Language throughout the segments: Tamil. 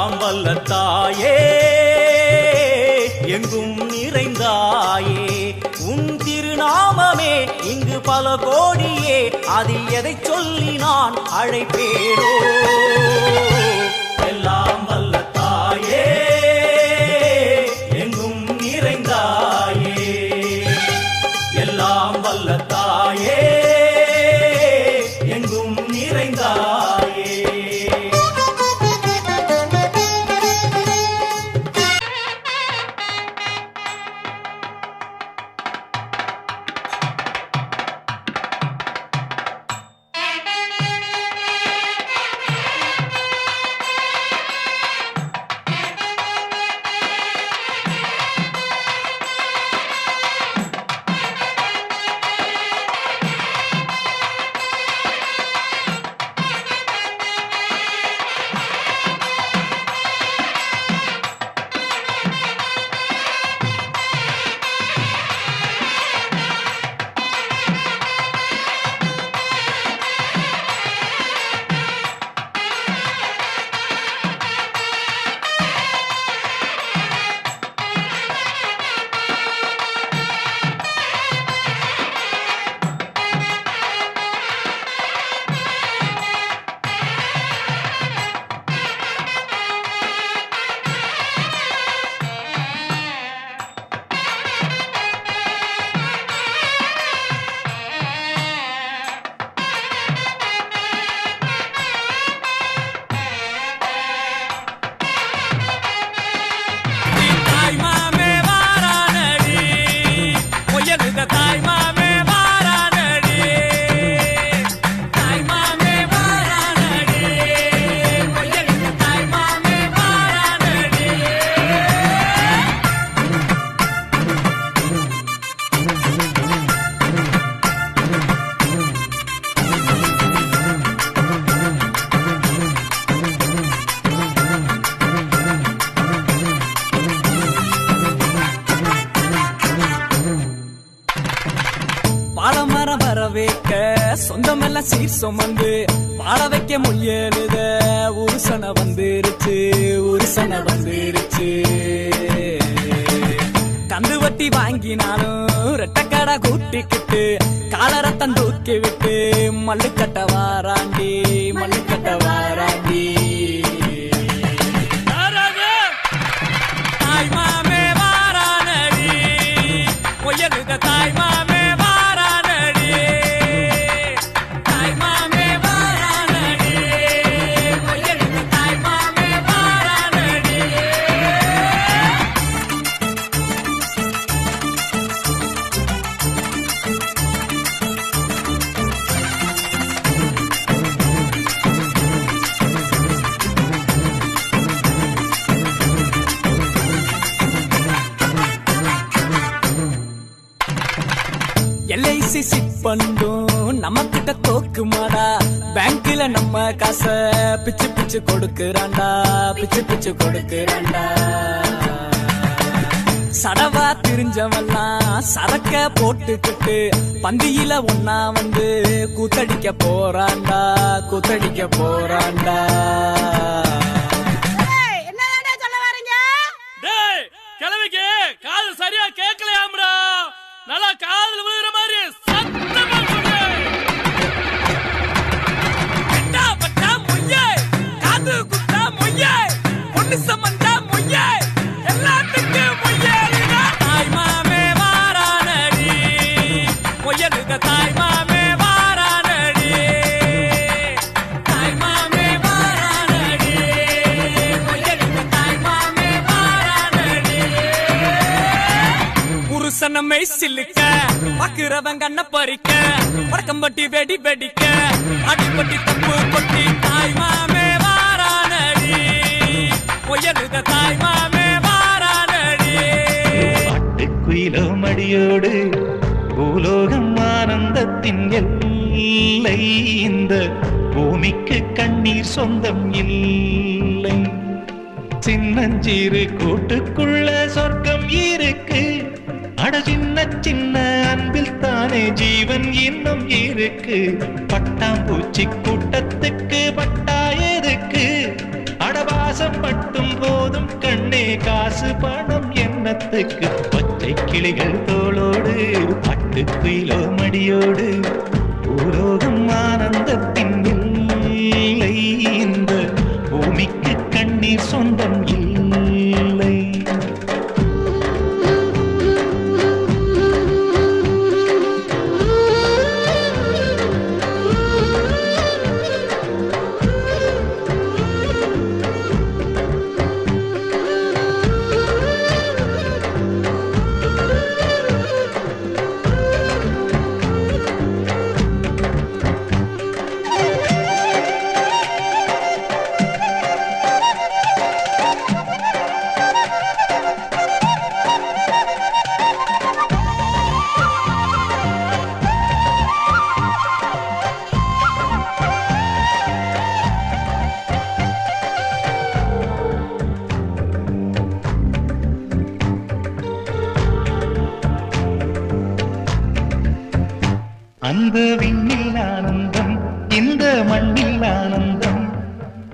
எல்லாம் வல்ல தாயே எங்கும் நிறைந்தாயே உன் திருநாமமே இங்கு பல கோடியே அதில் எதை சொல்லி நான் அழைப்பேனோ எல்லாம் வல்ல தாயே எங்கும் நிறைந்தாயே எல்லாம் வல்ல தாயே எங்கும் நிறைந்தாயே பாலமரம் வரவேற்க சொந்தமெல்லாம் சீர் சுமந்து பாட வைக்க முயலுத உருசன வந்துருச்சு கந்து வட்டி வாங்கினாலும் ரெட்டக்கடை கூட்டிக்கிட்டு காலரத்தம் தூக்கி விட்டு மல்லுக்கட்ட வாராண்டி தாய் மாமே வாரானடி முயலுத தாய் மாமே எல்ஐசி சிட் பண்ணும் நம்ம கிட்ட தோக்குமாடா பேங்க்ல நம்ம காசை பிச்சு கொடுக்கறான்டா சடவா திரிஞ்சவெல்லாம் சரக்க போட்டுக்கிட்டு பந்தியில ஒன்னா வந்து கூத்தடிக்க போறான்டா கிழவிக்கு காது சரியா கேட்கலையாம்டா நல்லா காதுல விழுகிற மாதிரி சத்தமா சொல்லு. கட்டா பட்டா மொய்யே காது குத்தா மொய்யே பொண்ணு சம்பந்தா மொய்யே எல்லாத்துக்கும் மொய்யே தாய் மாமே வாரானடி மொய்யலுக தாய் மாமே வாரானடி புருஷனமை சில்லுக்க பாக்குறவன் கண்ண பறிக்க வடக்கம்பட்டி வெடி வெடிக்க அடிப்பட்டி தப்பு கொட்டி தாய் மாமே வாரானடி முயலுத தாய் மாமே வாரானடி பாட்டுக்குயிலோ மடியோடு பூலோகம் ஆனந்தத்தின் எல்லை இந்த பூமிக்கு கண்ணீர் சொந்தம் இல்லை சின்னஞ்சீரு கூட்டுக்குள்ள சொர்க்கம் இருக்கு அட சின்ன சின்ன அன்பில் தானே ஜீவன் இன்னும் இருக்கு பட்டாம்பூச்சி கூட்டத்துக்கு பட்டா எதுக்கு அடவாச பாசம் மட்டும் போதும் கண்ணே, காசு பணம் எண்ணத்துக்கு. பச்சை கிளிகள் தோளோடு பட்டுக்குயிலோ மடியோடு பூலோகம் ஆனந்தத்தின் இல்லை. இந்த பூமிக்கு கண்ணீர் சொந்தம் இல்லை. அந்த விண்ணில் ஆனந்தம், இந்த மண்ணில் ஆனந்தம்,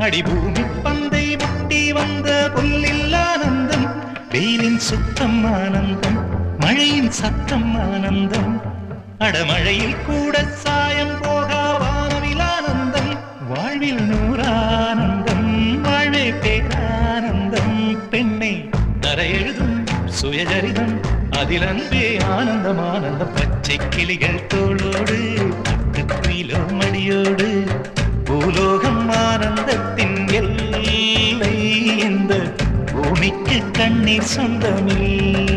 அடிபூமி பந்தை முட்டி வந்த புல்லில் ஆனந்தம். வெயிலின் சுத்தம் ஆனந்தம், மழையின் சத்தம் ஆனந்தம், அடமழையில் கூட சாயம் போகா வானவில் ஆனந்தம். வாழ்வில் நூறானந்தம், வாழ்வே பேரானந்தம். பெண்ணை தர எழுதும் சுயஜரிதம், அதில் அன்பே ஆனந்தம் ஆனந்தம். பச்சை கிளிகள் தோளோடு பட்டுக்குயிலோ மடியோடு பூலோகம் ஆனந்தத்தின் எல்லை. இந்த பூமிக்கு கண்ணீர் சொந்தமில்லை.